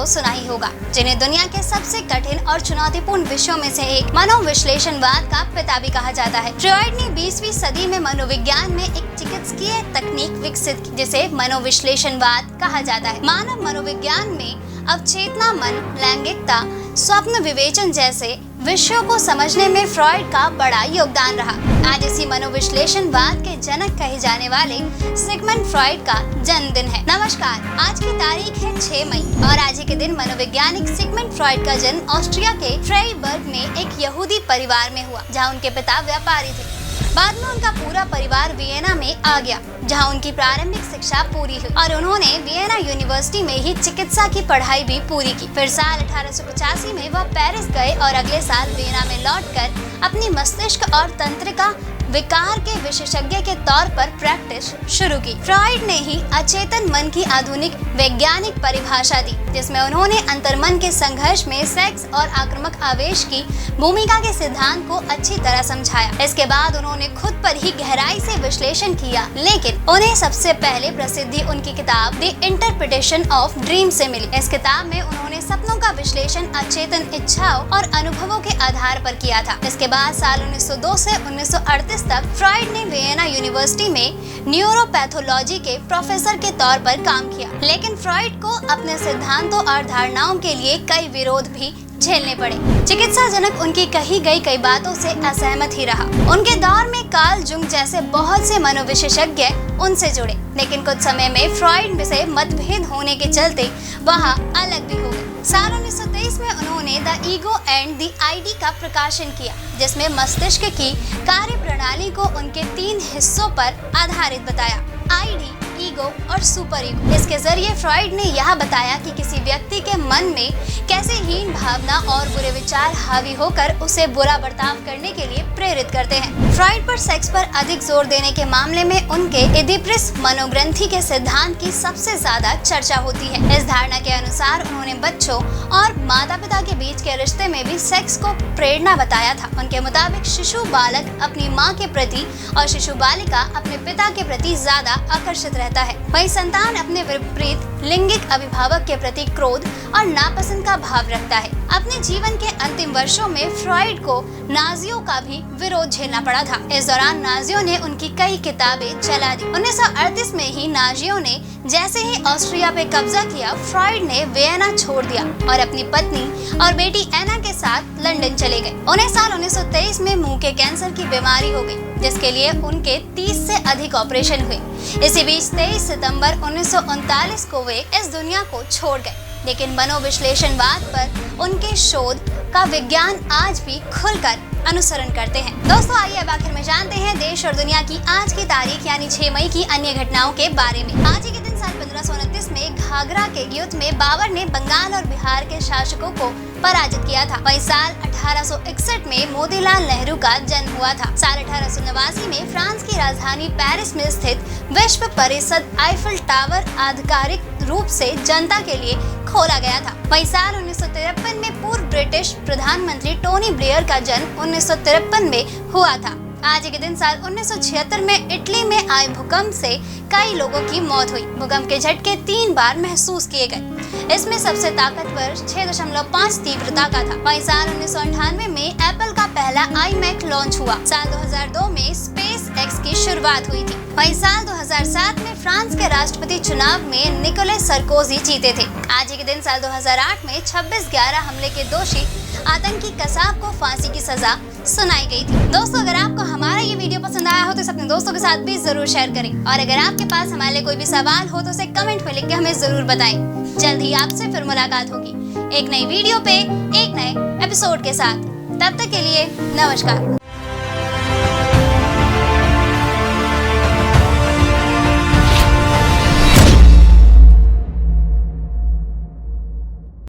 तो सुना ही होगा, जिन्हें दुनिया के सबसे कठिन और चुनौतीपूर्ण विषयों में से एक मनोविश्लेषणवाद का पिता भी कहा जाता है। फ्रॉइड ने 20वीं सदी में मनोविज्ञान में एक चिकित्सकीय तकनीक विकसित की, जिसे मनोविश्लेषणवाद कहा जाता है। मानव मनोविज्ञान में अवचेतना मन, लैंगिकता, स्वप्न विवेचन जैसे विषयों को समझने में फ्रॉइड का बड़ा योगदान रहा। आज इसी मनोविश्लेषणवाद के जनक कहे जाने वाले सिगमंड फ्रॉइड का जन्मदिन है। नमस्कार, आज की तारीख है 6 मई और आज ही के दिन मनोवैज्ञानिक सिगमंड फ्रॉइड का जन्म ऑस्ट्रिया के फ्राइबर्ग में एक यहूदी परिवार में हुआ, जहां उनके पिता व्यापारी थे। बाद में उनका पूरा परिवार वियना में आ गया, जहां उनकी प्रारंभिक शिक्षा पूरी हुई और उन्होंने वियना यूनिवर्सिटी में ही चिकित्सा की पढ़ाई भी पूरी की। फिर साल 1885 में वह पेरिस गए और अगले साल वियना में लौटकर अपनी मस्तिष्क और तंत्रिका विकार के विशेषज्ञ के तौर पर प्रैक्टिस शुरू की। फ्रॉइड ने ही अचेतन मन की आधुनिक वैज्ञानिक परिभाषा दी, जिसमें उन्होंने अंतर्मन के संघर्ष में सेक्स और आक्रामक आवेश की भूमिका के सिद्धांत को अच्छी तरह समझाया। इसके बाद उन्होंने खुद पर ही गहराई से विश्लेषण किया, लेकिन उन्हें सबसे पहले प्रसिद्धि उनकी किताब द इंटरप्रिटेशन ऑफ ड्रीम से मिली। इस किताब में उन्होंने सपनों का विश्लेषण अचेतन इच्छाओं और अनुभवों के आधार पर किया था। इसके बाद साल 1902 से 1938 तक फ्रॉइड ने वियना यूनिवर्सिटी में न्यूरोपैथोलॉजी के प्रोफेसर के तौर पर काम किया, लेकिन फ्रॉइड को अपने सिद्धांतों और धारणाओं के लिए कई विरोध भी झेलने पड़े। चिकित्सा जनक उनकी कही गई कई बातों से असहमत ही रहा। उनके दौर में कार्ल जुंग जैसे बहुत से मनोविशेषज्ञ उनसे जुड़े, लेकिन कुछ समय में फ्रॉइड से मतभेद होने के चलते वह अलग भी हो गए। साल 1923 में उन्होंने the ego and the ID का प्रकाशन किया, जिसमें मस्तिष्क की कार्य प्रणाली को उनके 3 हिस्सों पर आधारित बताया: आईडी, ईगो और सुपर ईगो। इसके जरिए फ्रॉइड ने यह बताया कि किसी व्यक्ति के मन में कैसे हीन भावना और बुरे विचार हावी होकर उसे बुरा बर्ताव करने के लिए प्रेरित करते हैं। फ्रॉइड पर सेक्स पर अधिक जोर देने के मामले में उनके इडिपस मनोग्रंथि के सिद्धांत की सबसे ज्यादा चर्चा होती है। इस धारणा के अनुसार उन्होंने बच्चों और माता पिता के बीच के रिश्ते में भी सेक्स को प्रेरणा बताया था। उनके मुताबिक शिशु बालक अपनी माँ के प्रति और शिशु बालिका अपने पिता के प्रति ज्यादा आकर्षित रहता है। वही संतान अपने विपरीत लिंगिक अभिभावक के प्रति क्रोध और नापसंद का भाव रखता है। अपने जीवन के अंतिम वर्षों में फ्रॉइड को नाजियों का भी विरोध झेलना पड़ा था। इस दौरान नाजियों ने उनकी कई किताबें जला दी। 1938 में ही नाजियों ने जैसे ही ऑस्ट्रिया पे कब्जा किया, फ्रॉइड ने वियना छोड़ दिया और अपनी पत्नी और बेटी एना के साथ लंदन चले गए। उन्हें साल 1923 में मुंह के कैंसर की बीमारी हो गई, जिसके लिए उनके 30 से अधिक ऑपरेशन हुए। इसी बीच 23 सितंबर 1939 को वे इस दुनिया को छोड़ गए, लेकिन मनोविश्लेषणवाद पर उनके शोध का विज्ञान आज भी खुलकर अनुसरण करते हैं। दोस्तों, आइए अब आखिर में जानते हैं देश और दुनिया की आज की तारीख यानी 6 मई की अन्य घटनाओं के बारे में। आज ही के दिन साल 1529 में घाघरा के युद्ध में बाबर ने बंगाल और बिहार के शासकों को पराजित किया था। वही साल 1861 में मोतीलाल नेहरू का जन्म हुआ था। साल 1889 में फ्रांस की राजधानी पेरिस में स्थित विश्व परिषद आईफल टावर आधिकारिक रूप से जनता के लिए खोला गया था। वही साल 1953 में पूर्व ब्रिटिश प्रधानमंत्री टोनी ब्लेयर का जन्म 1953 में हुआ था। आज के दिन साल 1976 में इटली में आए भूकंप से कई लोगों की मौत हुई। भूकंप के झटके 3 बार महसूस किए गए। इसमें सबसे ताकतवर 6.5 तीव्रता का था। वहीं साल 1998 में एप्पल का पहला iMac लॉन्च हुआ। साल 2002 में स्पेस एक्स की शुरुआत हुई थी। वहीं साल 2007 में फ्रांस के राष्ट्रपति चुनाव में निकोलस सरकोजी जीते थे। आज के दिन साल 2008 में 26/11 हमले के दोषी आतंकी कसाब को फांसी की सजा सुनाई गई थी। दोस्तों, अगर आपको हमारा ये वीडियो पसंद आया हो तो इसे अपने दोस्तों के साथ भी जरूर शेयर करें और अगर आपके पास हमारे लिए कोई भी सवाल हो तो उसे कमेंट में लिख के हमें जरूर बताएं। जल्द ही आपसे फिर मुलाकात होगी एक नई वीडियो पे एक नए एपिसोड के साथ। तब तक के लिए नमस्कार।